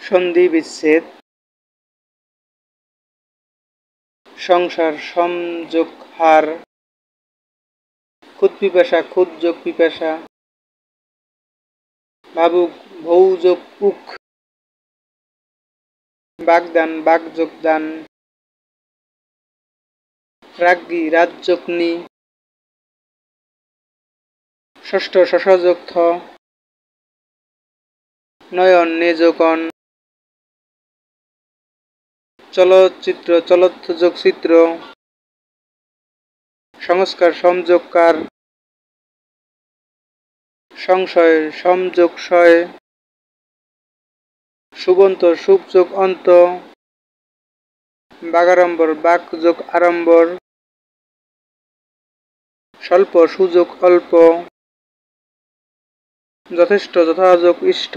সন্ধি বিচ্ছেদ, সংসার সমযোগ হার, খুদ পিপাসা খুদ যোগ পিপাসা, ভাবুক ভৌ যোগ উক, বাগদান বাগ যোগ দান, রাজ্ঞী রাজ যোগ নি, ষষ্ঠ শশ যোগ থ, নয়ন নে যোগ অন, চলচ্চিত্র চলচ্চ যোগ চিত্র, সংস্কার সমযোগ কার, সংশয় সমযোগ শয়, সুবন্ত সুখ যোগ অন্ত, বাগাড়ম্বর বাক যোগ আড়ম্বর, স্বল্প সুযোগ অল্প, যথেষ্ট যথাযোগ ইষ্ট।